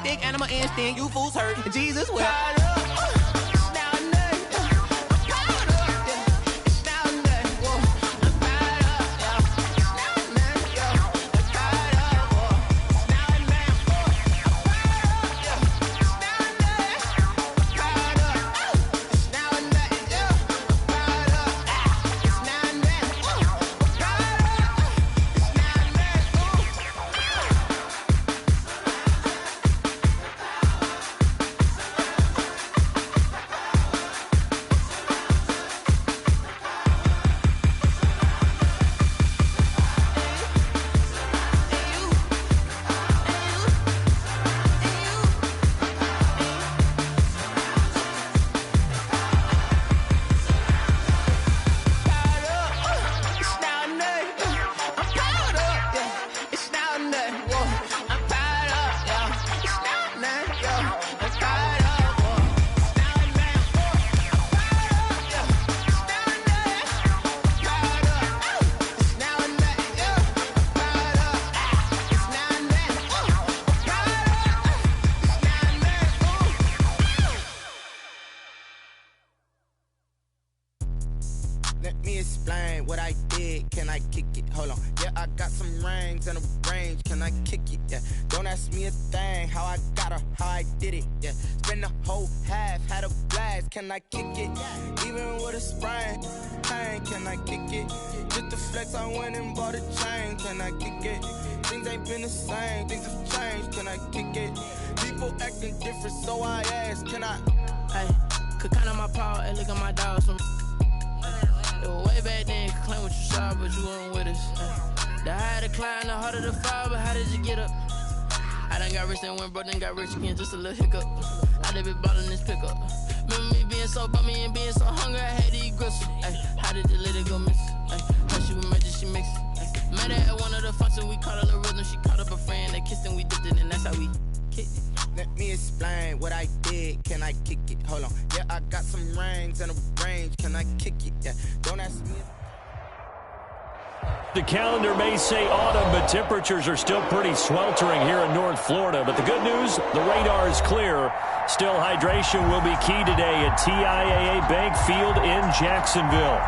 thick animal instinct, you fools hurt. Jesus will. Let me explain what I did. Can I kick it? Hold on. Yeah, I got some rings and a range. Can I kick it? Yeah. Don't ask me a thing. How I got her, how I did it. Yeah. Spend the whole half, had a blast. Can I kick it? Even with a sprain, pain. Can I kick it? Just the flex, I went and bought a chain. Can I kick it? Things ain't been the same. Things have changed. Can I kick it? People acting different, so I ask. Can I? Hey, could count on my power and look at my dogs from. It was way back then, could claim what you saw, but you weren't with us. The higher the climb, the harder the fall, but how did you get up? I done got rich and went broke, then got rich again, just a little hiccup. I done been ballin' this pickup. Remember me being so bummy and being so hungry, I had to eat gristle. How did you let it go miss? How she was magic, she mixed. Met her at one of the functions, we caught her the rhythm, she caught up a friend, they kissed and we dipped it, and that's how we kicked it. Let me explain what I did. Can I kick it? Hold on. Yeah, I got some rings and a range. Can I kick it? Yeah. Don't ask me. The calendar may say autumn, but temperatures are still pretty sweltering here in North Florida. But the good news, the radar is clear. Still, hydration will be key today at TIAA Bank Field in Jacksonville.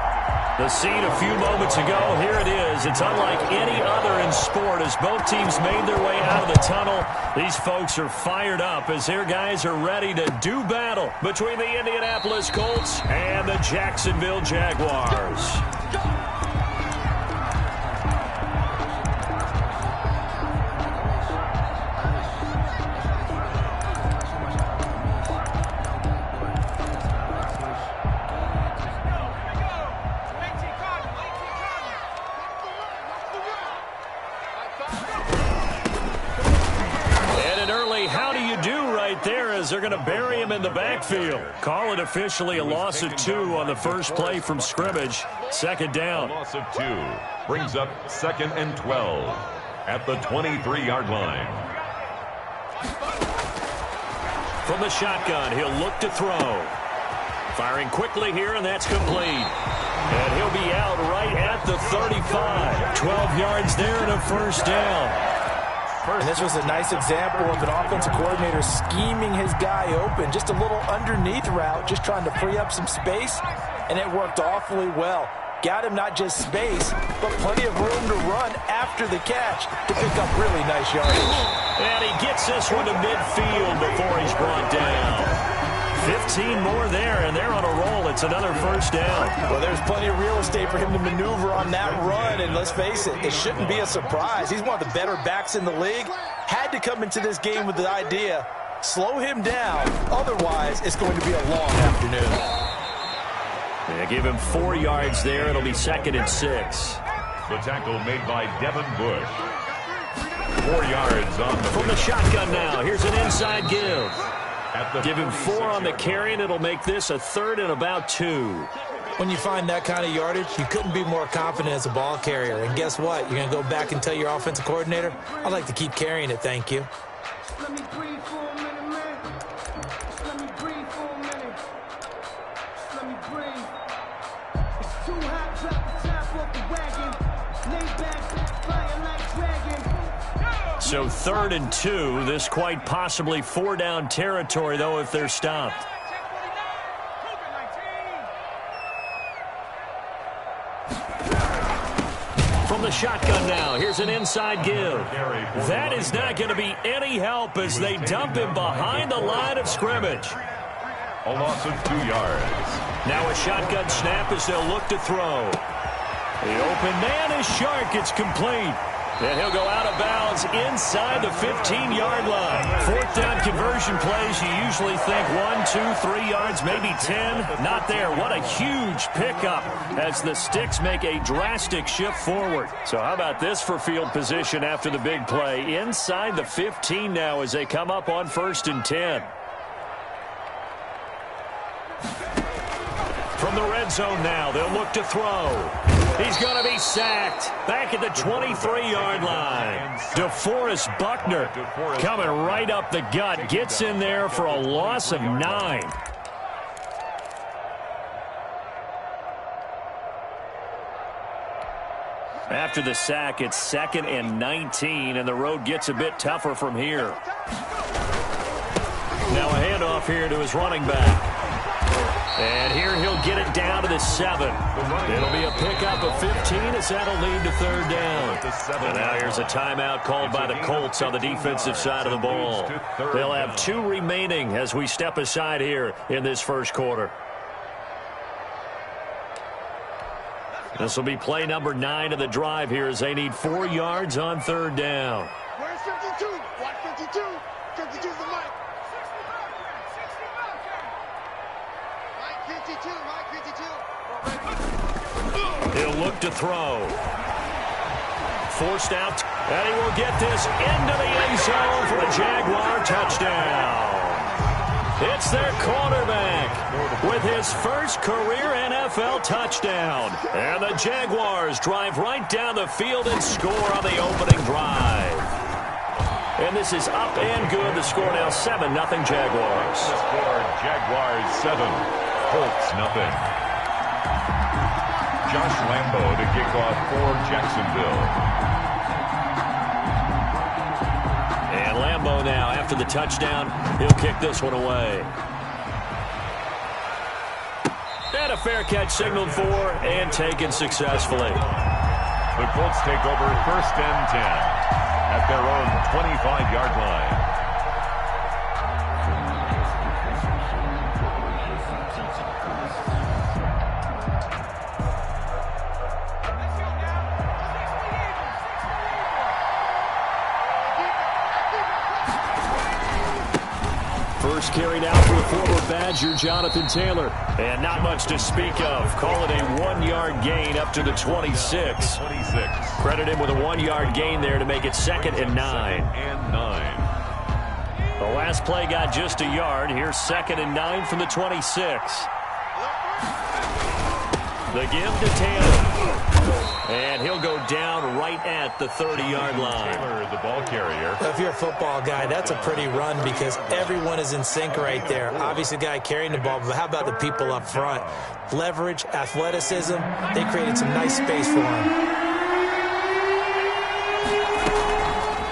The scene a few moments ago, here it is. It's unlike any other in sport as both teams made their way out of the tunnel. These folks are fired up as their guys are ready to do battle between the Indianapolis Colts and the Jacksonville Jaguars. They're going to bury him in the backfield. Call it officially a loss of 2 on the first play from scrimmage. Second down. A loss of 2 brings up 2nd and 12 at the 23-yard line. From the shotgun, he'll look to throw. Firing quickly here, and that's complete. And he'll be out right at the 35. 12 yards there and a first down. And this was a nice example of an offensive coordinator scheming his guy open. Just a little underneath route, just trying to free up some space, and it worked awfully well. Got him not just space, but plenty of room to run after the catch to pick up really nice yardage. And he gets this one to midfield before he's brought down. 15 more there, and they're on a roll. It's another first down. Well, there's plenty of real estate for him to maneuver on that run, and let's face it, it shouldn't be a surprise. He's one of the better backs in the league. Had to come into this game with the idea, slow him down, otherwise it's going to be a long afternoon. Yeah, give him 4 yards there. It'll be 2nd and 6. The tackle made by Devin Bush. 4 yards on the from the shotgun now. Here's an inside give. Give him 4 on the carry, and it'll make this a 3rd and about 2. When you find that kind of yardage, you couldn't be more confident as a ball carrier. And guess what? You're going to go back and tell your offensive coordinator, I'd like to keep carrying it, thank you. Let me breathe for a minute, man. Let me breathe for a minute. Let me breathe. It's too hot, drop the top off the wagon. Lay back, flying like dragon. So 3rd and 2. This quite possibly 4-down territory, though, if they're stopped. From the shotgun now, here's an inside give. That is not going to be any help as they dump him behind the line of scrimmage. A loss of 2 yards. Now a shotgun snap as they'll look to throw. The open man is Shark. It's complete. And he'll go out of bounds inside the 15-yard line. 4th down conversion plays, you usually think 1, 2, 3 yards, maybe 10. Not there. What a huge pickup as the Sticks make a drastic shift forward. So how about this for field position after the big play? Inside the 15 now as they come up on 1st and 10. From the red zone now, they'll look to throw. He's going to be sacked back at the 23-yard line. DeForest Buckner coming right up the gut. Gets in there for a loss of 9. After the sack, it's 2nd and 19, and the road gets a bit tougher from here. Now a handoff here to his running back. And here he'll get it down to the 7. It'll be a pickup of 15 as that'll lead to 3rd down. And now here's a timeout called by the Colts on the defensive side of the ball. They'll have 2 remaining as we step aside here in this first quarter. This will be play number 9 of the drive here as they need 4 yards on 3rd down. Where's 52? Watch 52. 52's the mic. He'll look to throw. Forced out, and he will get this into the end zone for a Jaguar touchdown. It's their quarterback with his first career NFL touchdown. And the Jaguars drive right down the field and score on the opening drive. And this is up and good. The score now 7-0 Jaguars. The score, Jaguars 7, Colts nothing. Josh Lambo to kick off for Jacksonville. And Lambo now, after the touchdown, he'll kick this one away. And a fair catch signaled for and taken successfully. The Colts take over 1st and 10 at their own 25-yard line. First carry now for the former Badger, Jonathan Taylor. And not much to speak of. Call it a 1-yard gain up to the 26. Credit him with a 1-yard gain there to make it 2nd and 9. The last play got just a yard. Here's 2nd and 9 from the 26. The give to Taylor. And he'll go down right at the 30-yard line. Taylor, the ball carrier. If you're a football guy, that's a pretty run because everyone is in sync right there. Obviously, the guy carrying the ball, but how about the people up front? Leverage, athleticism, they created some nice space for him.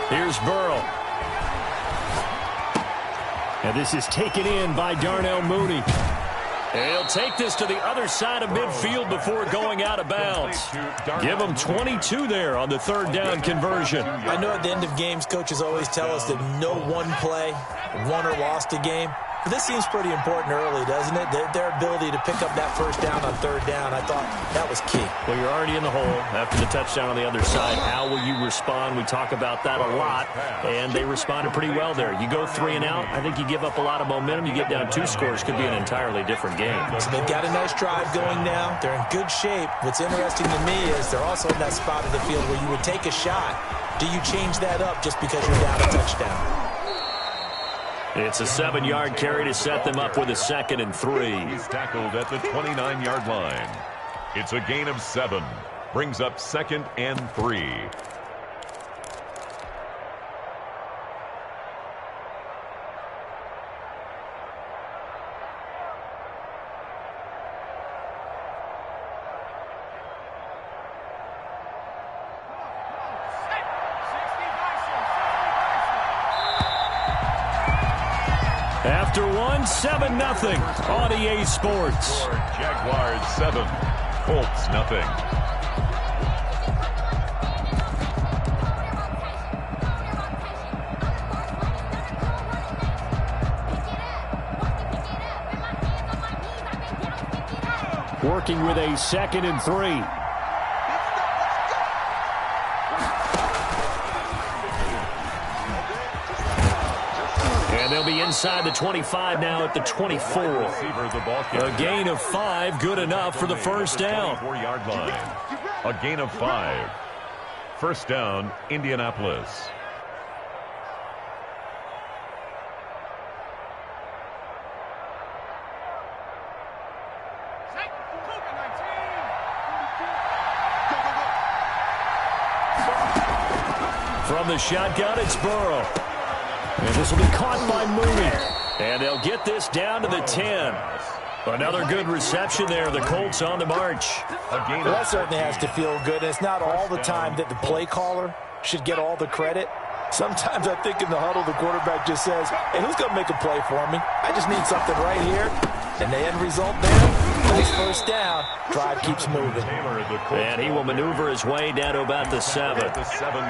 Here's Burrow. And this is taken in by Darnell Mooney. And he'll take this to the other side of midfield before going out of bounds. Give him 22 there on the 3rd down conversion. I know at the end of games, coaches always tell us that no one play won or lost a game. But this seems pretty important early, doesn't it? Their ability to pick up that 1st down on 3rd down, I thought that was key. Well, you're already in the hole after the touchdown on the other side. How will you respond? We talk about that a lot, and they responded pretty well there. You go 3 and out, I think you give up a lot of momentum. You get down 2 scores, could be an entirely different game. So they've got a nice drive going now. They're in good shape. What's interesting to me is they're also in that spot of the field where you would take a shot. Do you change that up just because you're down a touchdown? It's a 7-yard carry to set them up with a 2nd and 3. He's tackled at the 29-yard line. It's a gain of 7. Brings up 2nd and 3. After one, 7-0 on EA Sports. Jaguars 7, Colts 0. Working with a 2nd and 3. And they'll be inside the 25 now at the 24. A gain of 5, good enough for the first down. 4-yard line. A gain of 5. First down, Indianapolis. From the shotgun, it's Burrow. And this will be caught by Mooney. And they'll get this down to the 10. Another good reception there. The Colts on the march. Well, that certainly has to feel good. It's not all the time that the play caller should get all the credit. Sometimes I think in the huddle, the quarterback just says, hey, who's going to make a play for me? I just need something right here. And the end result there, nice first down. Drive keeps moving. And he will maneuver his way down to about the 7.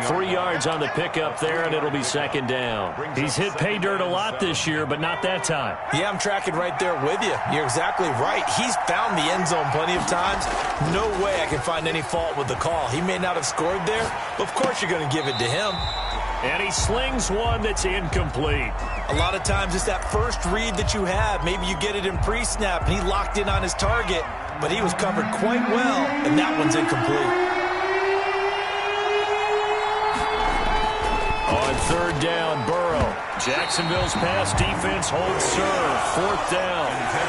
3 yards on the pickup there, and it'll be second down. He's hit pay dirt a lot this year, but not that time. Yeah, I'm tracking right there with you. You're exactly right. He's found the end zone plenty of times. No way I can find any fault with the call. He may not have scored there, but of course you're going to give it to him. And he slings one that's incomplete. A lot of times it's that first read that you have. Maybe you get it in pre-snap, and he locked in on his target, but he was covered quite well, and that one's incomplete. On third down, Burrow. Jacksonville's pass defense holds serve. Fourth down.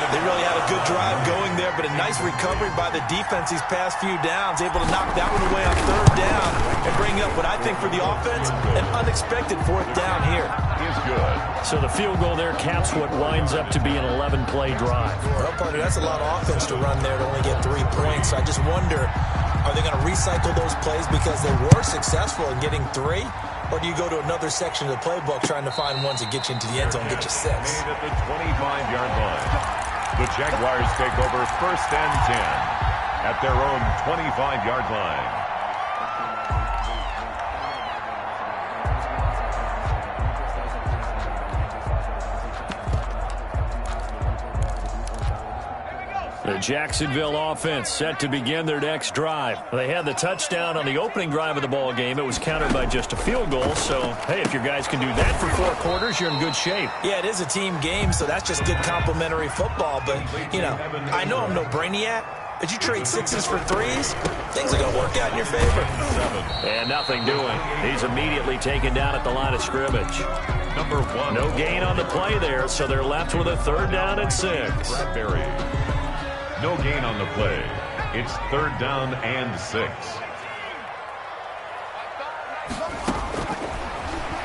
They really had a good drive going there, but a nice recovery by the defense these past few downs, able to knock that one away on third down and bring up what I think for the offense, an unexpected fourth down here. Is good. So the field goal there caps what winds up to be an 11-play drive. Well, partner, that's a lot of offense to run there to only get 3 points. I just wonder, are they going to recycle those plays because they were successful in getting 3? Or do you go to another section of the playbook trying to find ones that get you into the end zone and get you 6? At the 25-yard line. The Jaguars take over first and 10 at their own 25-yard line. The Jacksonville offense set to begin their next drive. They had the touchdown on the opening drive of the ball game. It was countered by just a field goal. So, hey, if your guys can do that for 4 quarters, you're in good shape. Yeah, it is a team game, so that's just good complimentary football. But, you know, I know I'm no brainiac, but you trade 6s for 3s, things are going to work out in your favor. And nothing doing. He's immediately taken down at the line of scrimmage. Number 1. No gain on the play there, so they're left with a third down and 6. Bradbury. No gain on the play. It's third down and 6.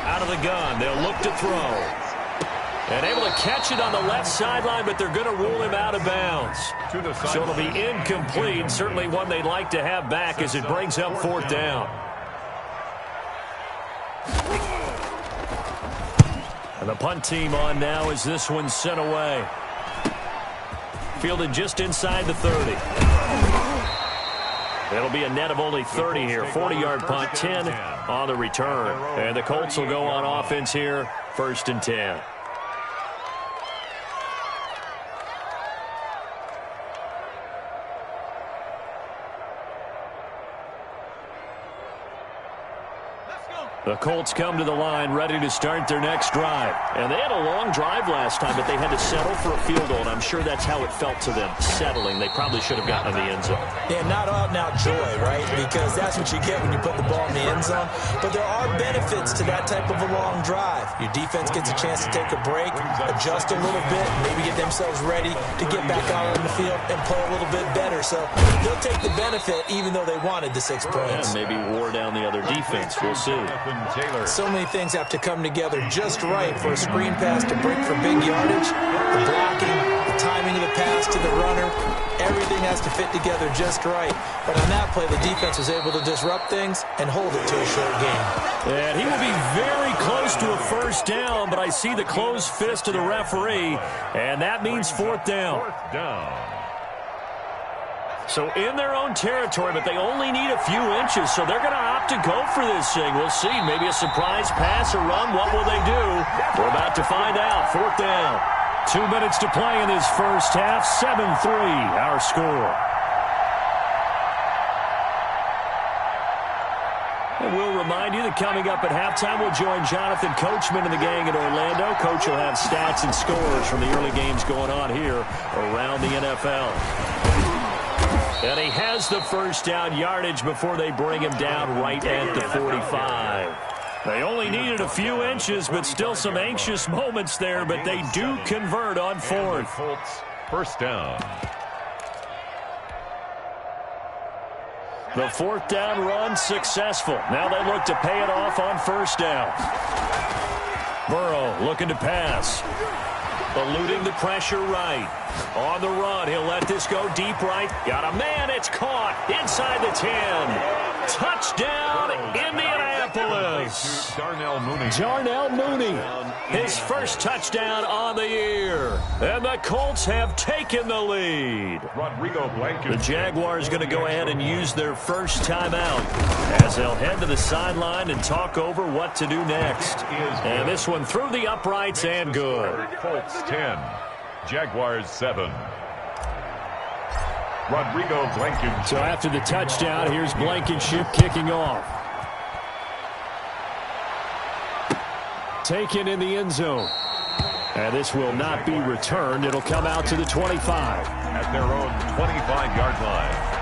Out of the gun, they'll look to throw. And able to catch it on the left sideline, but they're going to rule him out of bounds. So it'll be incomplete. Certainly one they'd like to have back as it brings up fourth down. And the punt team on now as this one's sent away. Fielded just inside the 30. It'll be a net of only 30 here. 40-yard punt, 10 on the return. And the Colts will go on offense here, first and 10. The Colts come to the line ready to start their next drive. And they had a long drive last time, but they had to settle for a field goal, and I'm sure that's how it felt to them, settling. They probably should have gotten in the end zone. Yeah, not out-and-out joy, right? Because that's what you get when you put the ball in the end zone. But there are benefits to that type of a long drive. Your defense gets a chance to take a break, adjust a little bit, maybe get themselves ready to get back out on the field and play a little bit better. So they'll take the benefit even though they wanted the 6 points. Yeah, maybe wore down the other defense. We'll see. So many things have to come together just right for a screen pass to break for big yardage. The blocking, the timing of the pass to the runner, Everything has to fit together just right. But on that play, the defense was able to disrupt things and hold it to a short game. And he will be very close to a first down, but I see the closed fist of the referee, and that means fourth down. Fourth down. So in their own territory, but they only need a few inches, so they're going to opt to go for this thing. We'll see. Maybe a surprise pass or run. What will they do? We're about to find out. Fourth down. 2 minutes to play in this first half. 7-3, our score. And we'll remind you that coming up at halftime, we'll join Jonathan Coachman and the gang in Orlando. Coach will have stats and scores from the early games going on here around the NFL. And he has the first down yardage before they bring him down right at the 45. They only needed a few inches, but still some anxious moments there, but they do convert on fourth. Colts, first down. The fourth down run successful. Now they look to pay it off on first down. Burrow looking to pass. Eluding the pressure right. On the run, he'll let this go deep right. Got a man, it's caught inside the 10. Touchdown, Indianapolis. Darnell Mooney, his first touchdown on the year. And the Colts have taken the lead. The Jaguars going to go ahead and use their first timeout as they'll head to the sideline and talk over what to do next. And this one through the uprights and good. Colts 10, Jaguars 7. Rodrigo Blankenship. So after the touchdown, here's Blankenship kicking off. Taken in the end zone. And this will not be returned. It'll come out to the 25. At their own 25-yard line.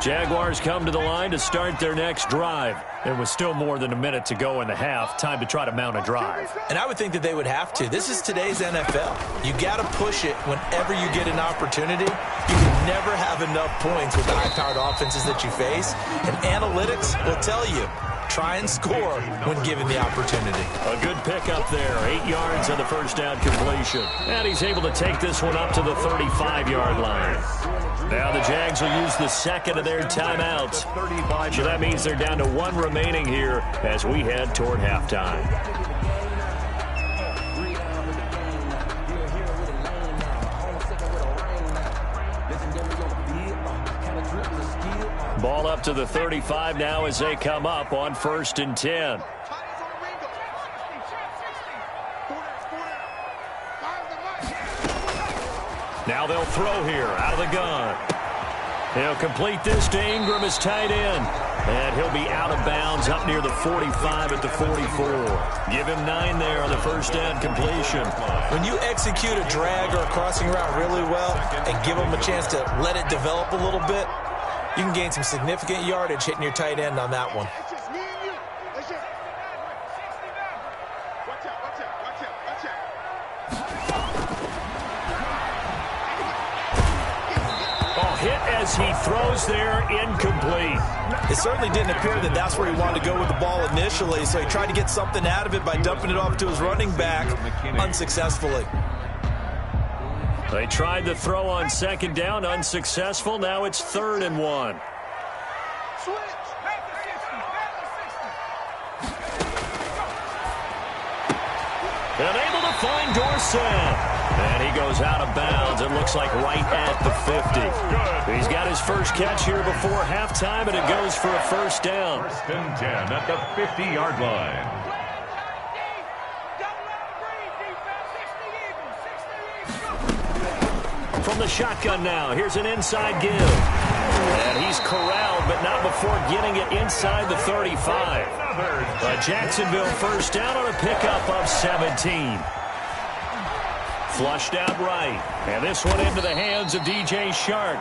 Jaguars come to the line to start their next drive. There was still more than a minute to go in the half. Time to try to mount a drive. And I would think that they would have to. This is today's NFL. You got to push it whenever you get an opportunity. You can never have enough points with the high-powered offenses that you face. And analytics will tell you, try and score when given the opportunity. A good pickup there. 8 yards on the first down completion. And he's able to take this one up to the 35-yard line. Now the Jags will use the second of their timeouts. So that means they're down to one remaining here as we head toward halftime. Ball up to the 35 now as they come up on 1st and 10. Now they'll throw here out of the gun. He'll complete this to Ingram as tight end. And he'll be out of bounds up near the 45 at the 44. Give him 9 there on the first down completion. When you execute a drag or a crossing route really well and give them a chance to let it develop a little bit, you can gain some significant yardage hitting your tight end on that one. Hit as he throws there, incomplete. It certainly didn't appear that that's where he wanted to go with the ball initially, so he tried to get something out of it by dumping it off to his running back unsuccessfully. They tried the throw on second down, unsuccessful. Now it's 3rd and 1. And able to find Dorsett. And he goes out of bounds. It looks like right at the 50. He's got his first catch here before halftime, and it goes for a first down. 1st and 10 at the 50-yard line. From the shotgun now, here's an inside give. And he's corralled, but not before getting it inside the 35. A Jacksonville first down on a pickup of 17. Flushed out right. And this one into the hands of DJ Shark.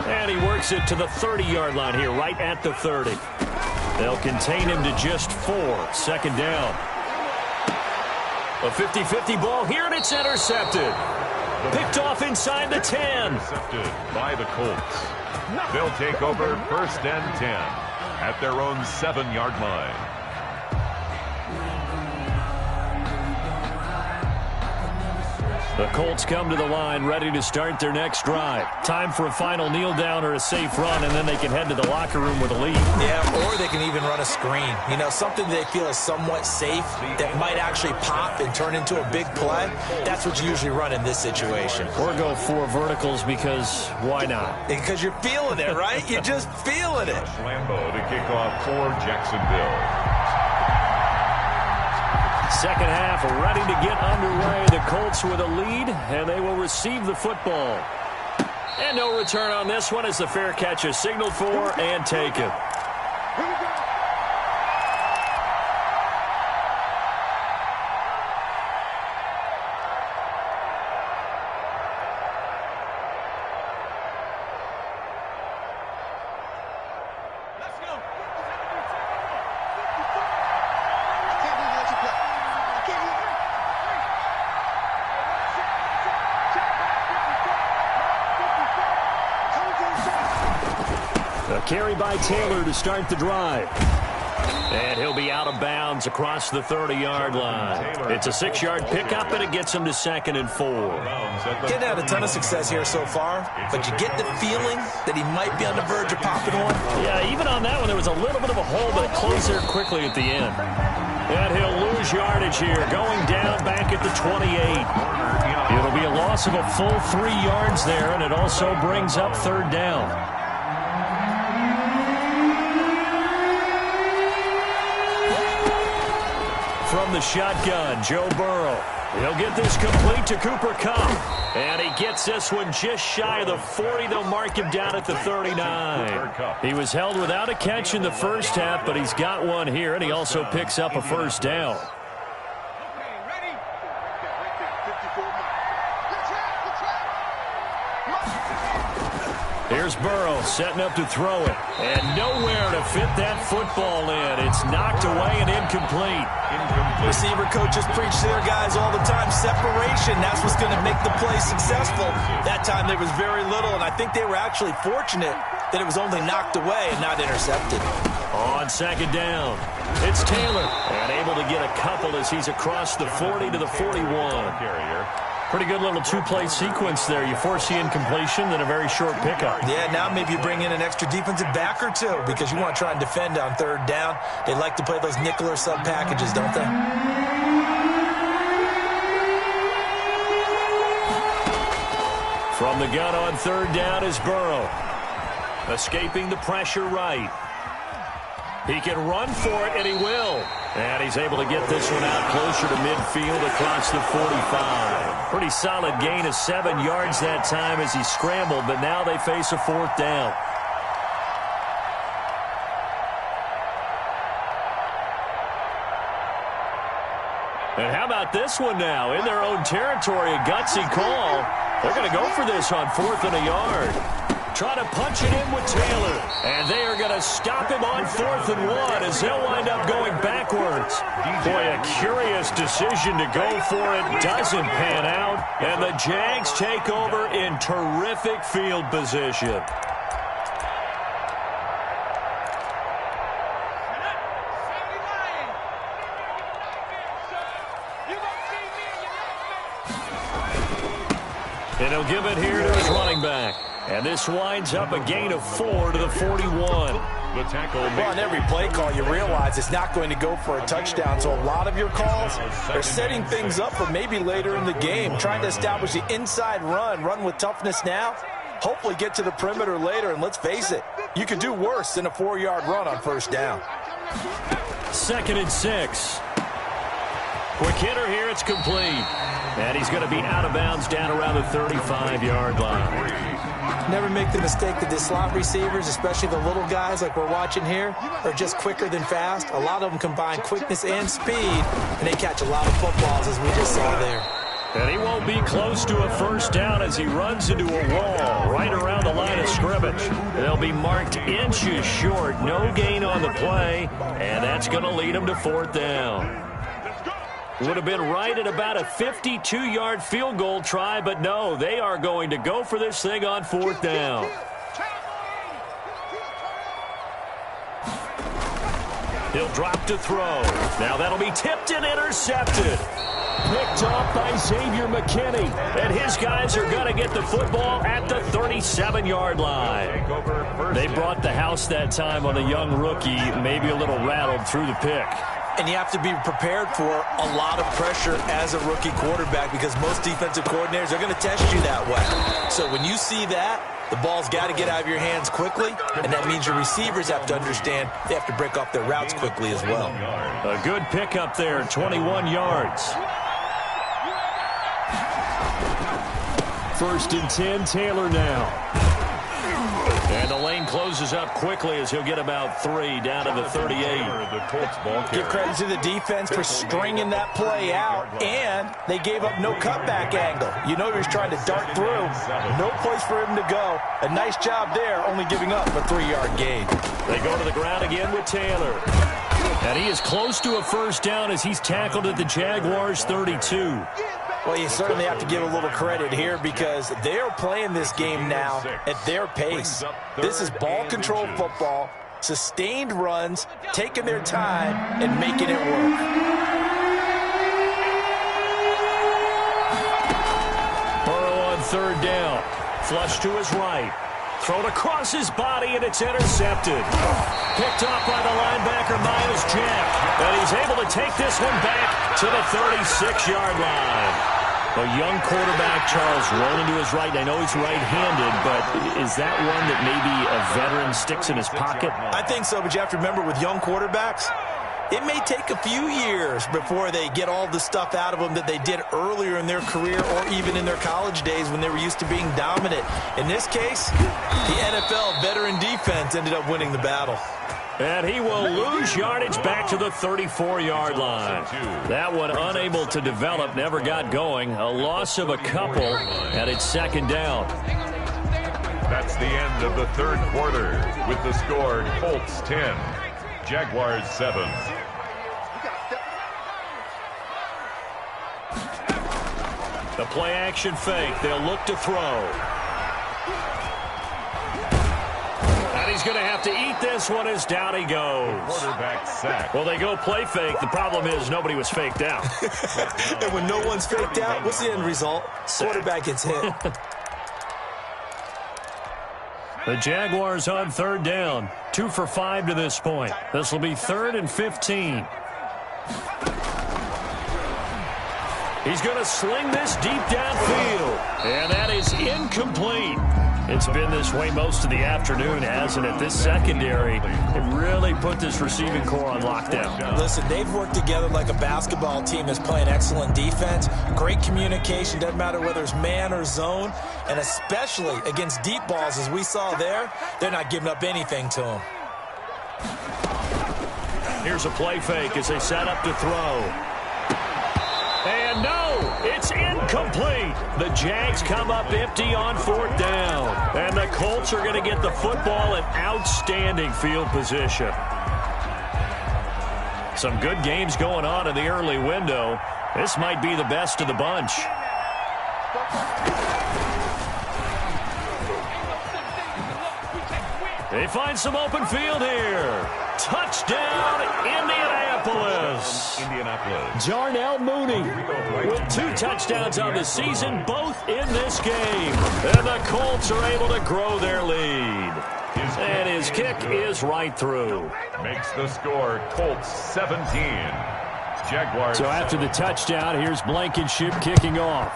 And he works it to the 30-yard line here, right at the 30. They'll contain him to just 4. 2nd down. A 50-50 ball here, and it's intercepted. Picked off inside the 10. Intercepted by the Colts. They'll take over 1st and 10 at their own 7-yard line. The Colts come to the line ready to start their next drive. Time for a final kneel down or a safe run, and then they can head to the locker room with a lead. Yeah, or they can even run a screen. You know, something they feel is somewhat safe that might actually pop and turn into a big play. That's what you usually run in this situation. Or go 4 verticals because why not? Because you're feeling it, right? You're just feeling it. Lambeau to kick off for Jacksonville. Second half ready to get underway. The Colts with a lead, and they will receive the football. And no return on this one as the fair catch is signaled for and taken. Carry by Taylor to start the drive. And he'll be out of bounds across the 30-yard line. It's a 6-yard pickup, and it gets him to 2nd and 4. Getting had a ton of success here so far, but you get the feeling that he might be on the verge of popping one. Yeah, even on that one, there was a little bit of a hole, but it closed there quickly at the end. And he'll lose yardage here, going down back at the 28. It'll be a loss of a full 3 yards there, and it also brings up 3rd down. From the shotgun, Joe Burrow. He'll get this complete to Cooper Kupp. And he gets this one just shy of the 40. They'll mark him down at the 39. He was held without a catch in the first half, but he's got one here, and he also picks up a 1st down. Here's Burrow setting up to throw it. And nowhere to fit that football in. It's knocked away and incomplete. Receiver coaches preach to their guys all the time. Separation, that's what's going to make the play successful. That time there was very little, and I think they were actually fortunate that it was only knocked away and not intercepted. On 2nd down, it's Taylor. And able to get a couple as he's across the 40 to the 41. Pretty good little 2-play sequence there. You force the incompletion, then a very short pickup. Yeah, now maybe you bring in an extra defensive back or 2 because you want to try and defend on 3rd down. They like to play those nickel or sub packages, don't they? From the gun on 3rd down is Burrow. Escaping the pressure right. He can run for it, and he will. And he's able to get this one out closer to midfield across the 45. Pretty solid gain of 7 yards that time as he scrambled, but now they face a 4th down. And how about this one now? In their own territory, a gutsy call. They're going to go for this on 4th and a yard. Try to punch it in with Taylor. And they are going to stop him on 4th and 1 as they'll wind up going backwards. Boy, a curious decision to go for it. Doesn't pan out. And the Jags take over in terrific field position. And he'll give it here to his running back. And this winds up a gain of 4 to the 41. The tackle. Well, on every play call, you realize it's not going to go for a touchdown. So a lot of your calls are setting things up for maybe later in the game, trying to establish the inside run with toughness now, hopefully get to the perimeter later. And let's face it, you could do worse than a 4-yard run on 1st down. 2nd and 6. Quick hitter here, it's complete. And he's going to be out of bounds down around the 35-yard line. Never make the mistake that the slot receivers, especially the little guys like we're watching here, are just quicker than fast. A lot of them combine quickness and speed, and they catch a lot of footballs, as we just saw there. And he won't be close to a 1st down as he runs into a wall right around the line of scrimmage. They'll be marked inches short. No gain on the play, and that's going to lead him to 4th down. Would have been right at about a 52-yard field goal try, but no, they are going to go for this thing on 4th down. He'll drop to throw. Now that'll be tipped and intercepted. Picked off by Xavier McKinney. And his guys are going to get the football at the 37-yard line. They brought the house that time on a young rookie, maybe a little rattled through the pick. And you have to be prepared for a lot of pressure as a rookie quarterback because most defensive coordinators are going to test you that way. So when you see that, the ball's got to get out of your hands quickly, and that means your receivers have to understand they have to break off their routes quickly as well. A good pickup there, 21 yards. 1st and 10, Taylor now. And the lane closes up quickly as he'll get about 3 down to the 38. Give credit to the defense for stringing that play out, and they gave up no cutback angle. You know he was trying to dart through. No place for him to go. A nice job there, only giving up a 3-yard gain. They go to the ground again with Taylor. And he is close to a first down as he's tackled at the Jaguars' 32. Well, you certainly have to give a little credit here because they're playing this game now at their pace. This is ball control football, sustained runs, taking their time, and making it work. Burrow on 3rd down. Flush to his right. Thrown across his body, and it's intercepted. Picked off by the linebacker, Myles Jack. And he's able to take this one back to the 36-yard line. A young quarterback, Charles, rolling to his right. I know he's right-handed, but is that one that maybe a veteran sticks in his pocket? I think so, but you have to remember with young quarterbacks, it may take a few years before they get all the stuff out of them that they did earlier in their career or even in their college days when they were used to being dominant. In this case, the NFL veteran defense ended up winning the battle. And he will lose yardage back to the 34-yard line. That one unable to develop, never got going. A loss of a couple, and it's 2nd down. That's the end of the 3rd quarter with the score Colts 10, Jaguars 7. The play action fake. They'll look to throw. He's going to have to eat this one as down he goes. Quarterback sack. Well, they go play fake. The problem is nobody was faked out. And when no one's faked out, what's the end result? Quarterback gets hit. The Jaguars on 3rd down. 2 for 5 to this point. This will be 3rd and 15. He's going to sling this deep downfield. And that is incomplete. It's been this way most of the afternoon, hasn't it? This secondary, it really put this receiving core on lockdown. Listen, they've worked together like a basketball team that's playing excellent defense. Great communication, doesn't matter whether it's man or zone. And especially against deep balls, as we saw there, they're not giving up anything to them. Here's a play fake as they set up to throw. And no, it's incomplete. The Jags come up empty on 4th down. And the Colts are going to get the football in outstanding field position. Some good games going on in the early window. This might be the best of the bunch. They find some open field here. Touchdown, Indianapolis. Darnell Mooney with 2 touchdowns on the season, both in this game. And the Colts are able to grow their lead. And his kick is right through. Makes the score Colts 17. Jaguars. So after the touchdown, here's Blankenship kicking off.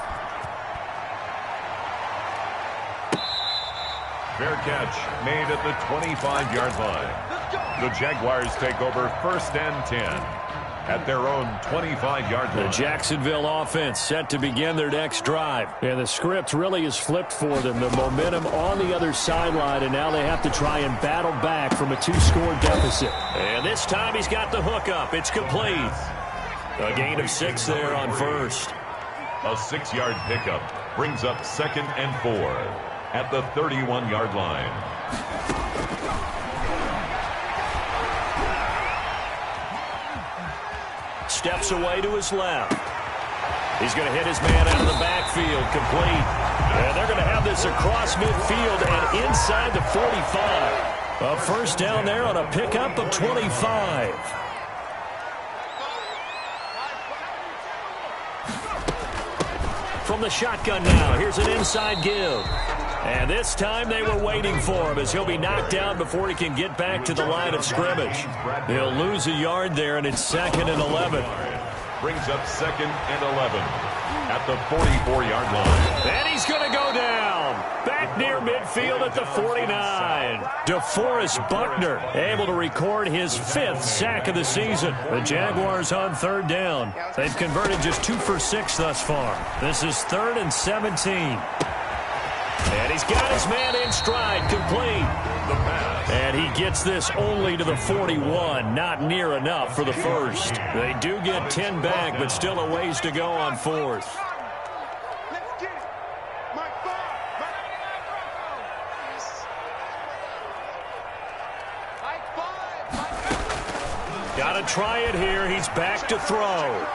Fair catch made at the 25-yard line. The Jaguars take over 1st and 10 at their own 25-yard line. The Jacksonville offense set to begin their next drive. And the script really is flipped for them. The momentum on the other sideline, and now they have to try and battle back from a 2-score deficit. And this time he's got the hook up. It's complete. A gain of 6 there on 1st. A 6-yard pickup brings up 2nd and 4 at the 31-yard line. Steps away to his left. He's going to hit his man out of the backfield, complete. And they're going to have this across midfield and inside the 45. A first down there on a pickup of 25. from the shotgun now. Here's an inside give. And this time they were waiting for him as he'll be knocked down before he can get back to the line of scrimmage. He'll lose a yard there, and it's 2nd and 11. Brings up 2nd and 11 at the 44-yard line. And he's going to go down. Back near midfield at the 49. DeForest Buckner able to record his 5th sack of the season. The Jaguars on 3rd down. They've converted just 2 for 6 thus far. This is 3rd and 17. And he's got his man in stride, complete. The pass. And he gets this only to the 41, not near enough for the first. They do get 10 back, but still a ways to go on 4th. Got to try it here. He's back to throw.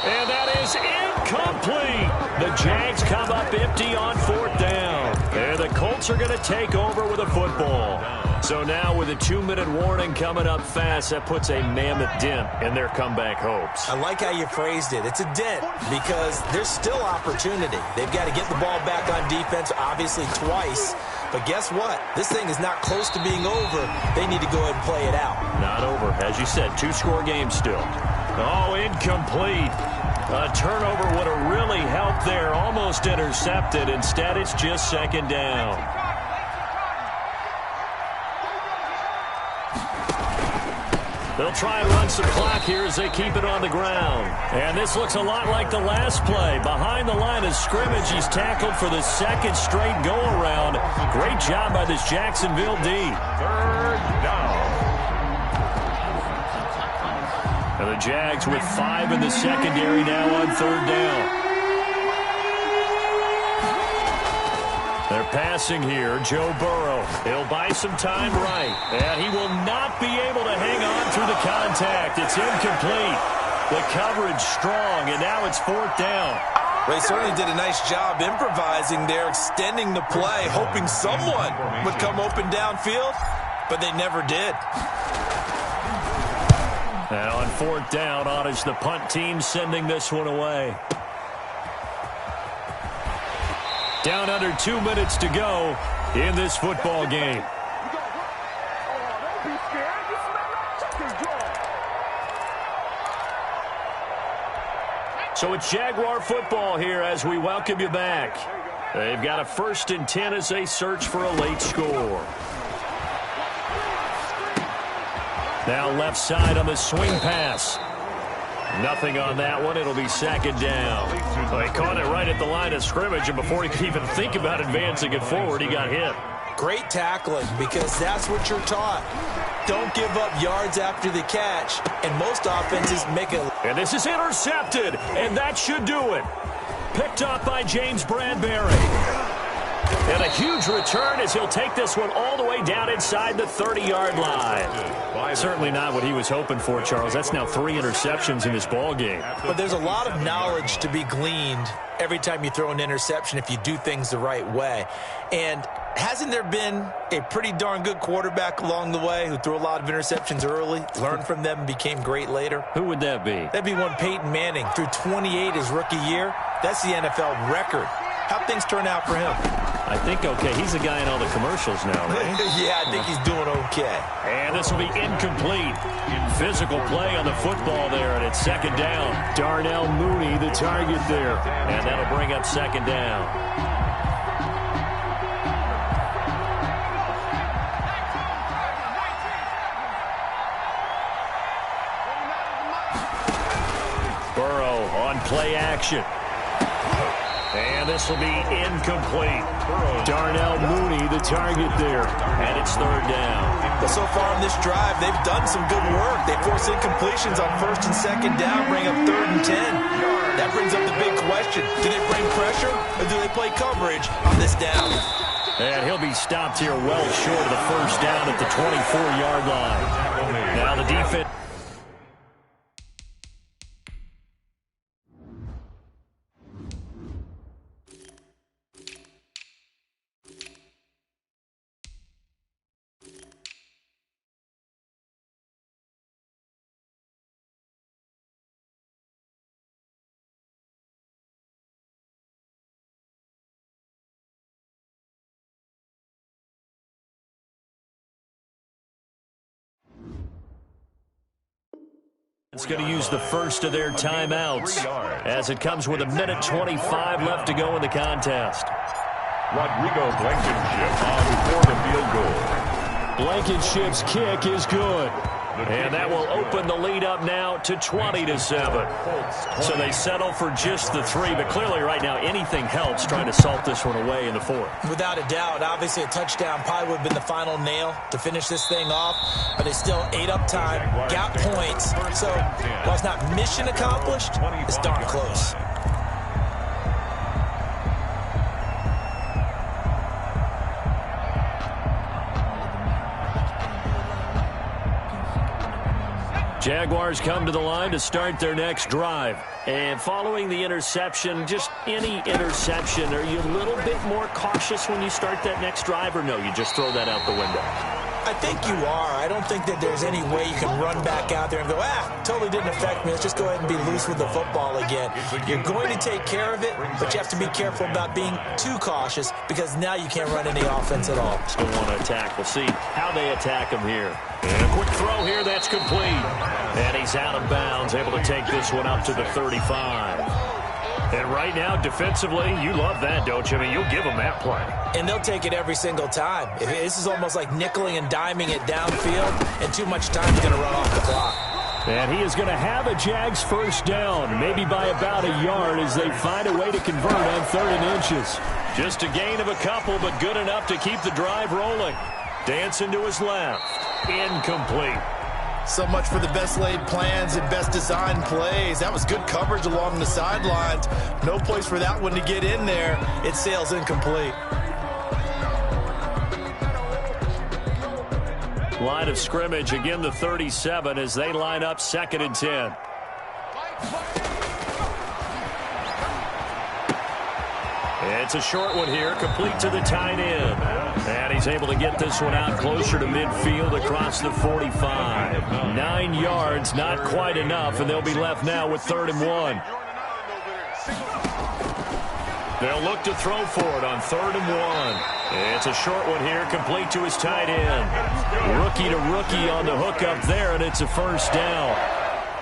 And that is incomplete. The Jags come up empty on 4th down. And the Colts are going to take over with a football. So now with a 2-minute warning coming up fast, that puts a mammoth dent in their comeback hopes. I like how you phrased it. It's a dent because there's still opportunity. They've got to get the ball back on defense, obviously twice. But guess what? This thing is not close to being over. They need to go ahead and play it out. Not over. As you said, 2-score game still. Oh, incomplete. A turnover would have really helped there. Almost intercepted. Instead, it's just 2nd down. They'll try and run some clock here as they keep it on the ground. And this looks a lot like the last play. Behind the line of scrimmage, he's tackled for the 2nd straight go-around. Great job by this Jacksonville D. 3rd down. And the Jags with 5 in the secondary now on 3rd down. They're passing here. Joe Burrow. He'll buy some time right. And he will not be able to hang on through the contact. It's incomplete. The coverage strong, and now it's 4th down. They certainly did a nice job improvising there, extending the play, hoping someone would come open downfield, but they never did. And on 4th down, on is the punt team sending this one away. Down under 2 minutes to go in this football game. So it's Jaguar football here as we welcome you back. They've got a 1st and 10 as they search for a late score. Now left side on the swing pass. Nothing on that one. It'll be 2nd down. Well, he caught it right at the line of scrimmage, and before he could even think about advancing it forward, he got hit. Great tackling because that's what you're taught. Don't give up yards after the catch, and most offenses make it. And this is intercepted, and that should do it. Picked up by James Bradbury. And a huge return as he'll take this one all the way down inside the 30-yard line. Certainly not what he was hoping for, Charles. That's now 3 interceptions in this ball game. But there's a lot of knowledge to be gleaned every time you throw an interception if you do things the right way. And hasn't there been a pretty darn good quarterback along the way who threw a lot of interceptions early, learned from them, and became great later? Who would that be? That'd be one Peyton Manning. Threw 28 his rookie year. That's the NFL record. How'd things turn out for him? I think okay. He's the guy in all the commercials now, right? Yeah, I think he's doing okay. And this will be incomplete. Physical play on the football there, and it's 2nd down. Darnell Mooney, the target there. And that'll bring up 2nd down. Burrow on play action. And this will be incomplete. Darnell Mooney, the target there. And it's 3rd down. But so far on this drive, they've done some good work. They force incompletions on 1st and 2nd down, bring up 3rd and 10. That brings up the big question. Do they bring pressure or do they play coverage on this down? And he'll be stopped here well short of the 1st down at the 24-yard line. Now the defense. It's going to use the first of their timeouts as it comes with 1:25 left to go in the contest. Rodrigo Blankenship on for the field goal. Blankenship's kick is good. And that will open the lead up now to 20-7. So they settle for just the 3, but clearly right now anything helps trying to salt this one away in the 4th. Without a doubt, obviously a touchdown probably would have been the final nail to finish this thing off, but they still ate up time, got points. So while it's not mission accomplished, it's darn close. Jaguars come to the line to start their next drive. And following the interception, just any interception, are you a little bit more cautious when you start that next drive, or no, you just throw that out the window? I think you are. I don't think that there's any way you can run back out there and go, totally didn't affect me. Let's just go ahead and be loose with the football again. You're going to take care of it, but you have to be careful about being too cautious because now you can't run any offense at all. Still want to attack. We'll see how they attack him here. And a quick throw here, that's complete. And he's out of bounds, able to take this one up to the 35. And right now, defensively, you love that, don't you? I mean, you'll give them that play. And they'll take it every single time. This is almost like nickeling and diming it downfield, and too much time is going to run off the clock. And he is going to have a Jags first down, maybe by about a yard as they find a way to convert on 3rd and inches. Just a gain of a couple, but good enough to keep the drive rolling. Dancing to his left. Incomplete. So much for the best laid plans and best designed plays. That was good coverage along the sidelines. No place for that one to get in there. It sails incomplete. Line of scrimmage, again the 37 as they line up 2nd and 10. It's a short one here, complete to the tight end. And he's able to get this one out closer to midfield across the 45. 9 yards, not quite enough, and they'll be left now with 3rd and 1. They'll look to throw for it on 3rd and 1. It's a short one here, complete to his tight end. Rookie to rookie on the hook up there, and it's a first down.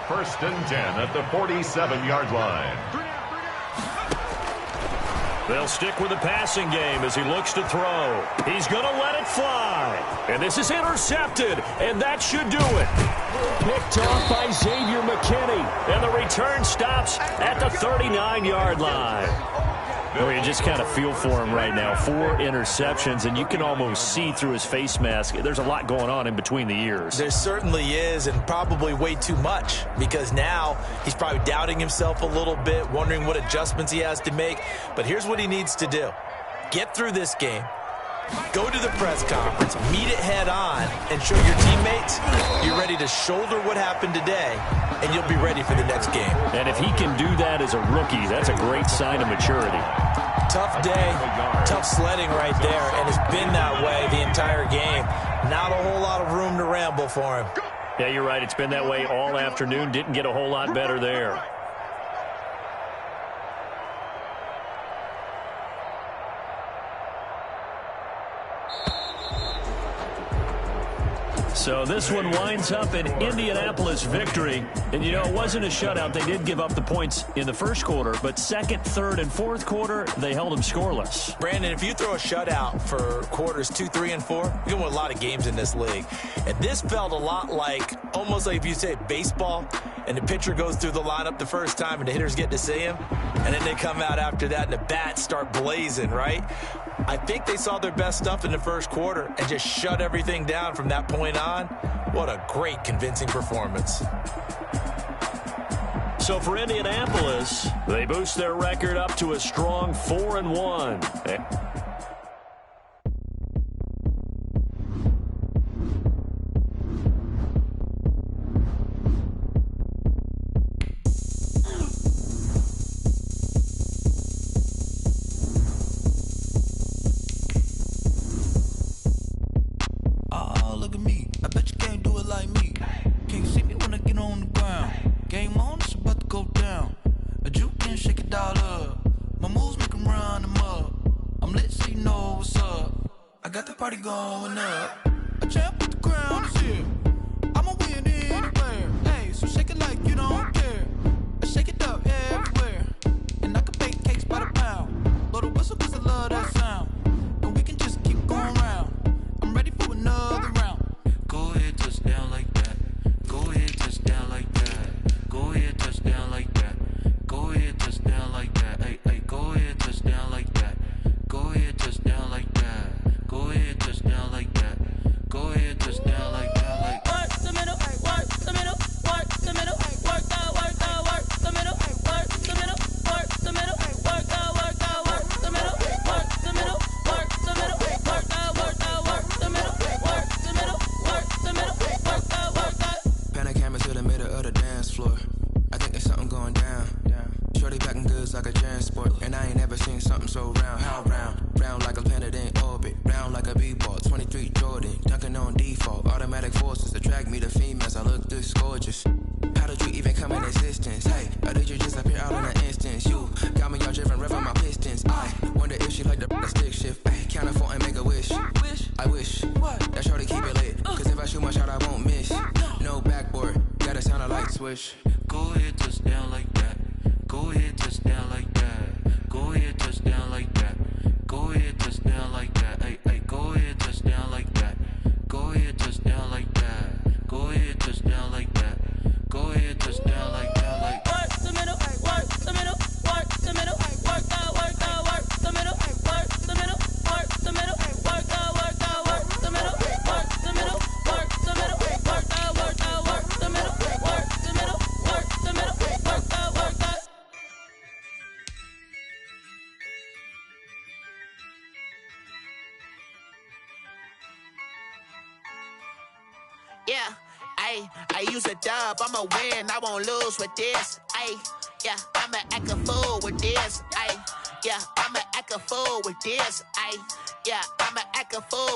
1st and 10 at the 47-yard line. They'll stick with the passing game as he looks to throw. He's going to let it fly. And this is intercepted, and that should do it. Picked off by Xavier McKinney, and the return stops at the 39-yard line. Well, you just kind of feel for him right now. 4 interceptions, and you can almost see through his face mask. There's a lot going on in between the ears. There certainly is, and probably way too much, because now he's probably doubting himself a little bit, wondering what adjustments he has to make. But here's what he needs to do. Get through this game. Go to the press conference, meet it head on, and show your teammates you're ready to shoulder what happened today, and you'll be ready for the next game. And if he can do that as a rookie, that's a great sign of maturity. Tough day, tough sledding right there, and it's been that way the entire game. Not a whole lot of room to ramble for him. Yeah, you're right. It's been that way all afternoon. Didn't get a whole lot better there. So this one winds up an Indianapolis victory. And, you know, it wasn't a shutout. They did give up the points in the first quarter, but 2nd, 3rd, and 4th quarter, they held them scoreless. Brandon, if you throw a shutout for quarters 2, 3, and 4, you're going to win a lot of games in this league. And this felt a lot like, almost like if you say baseball, and the pitcher goes through the lineup the first time and the hitters get to see him, and then they come out after that and the bats start blazing, right? I think they saw their best stuff in the first quarter and just shut everything down from that point on. What a great, convincing performance. So for Indianapolis, they boost their record up to a strong 4-1. Look at me, I bet you can't do it like me. Can't see me when I get on the ground. Game on, it's about to go down. A juke can shake it all up. My moves make them run them up. I'm lit so you know what's up. I got the party going up. A champ with the crown is here. I'ma win anywhere. Hey, so shake it like you How did you just appear out in an instance? You got me all driven, revving my pistons. I wonder if she like the stick shift. Ay, count a 4 and make a wish. I wish that shorty keep it lit. Cause if I shoot my shot, I won't miss. No backboard, gotta sound a light switch. Go ahead, touch down like that. Go ahead, touch down like that. Go ahead, touch down like that. Go ahead, touch down like that. Ay, ay, go ahead, touch down like that. Go ahead, touch down like that. Go ahead, touch down like that. Go ahead, touch down like that. Like work the middle, work the middle, work the middle, work out, work the middle, work the middle, work the middle, work out, work the middle, work the middle, work the middle, work out, work the middle, work the middle, work the middle, work out, work out. Yeah, I use a dub, I'ma win, I won't lose with this. Yeah, I'ma act a fool with this. Yeah, I'ma act a fool with this. Yeah, I'ma act a fool.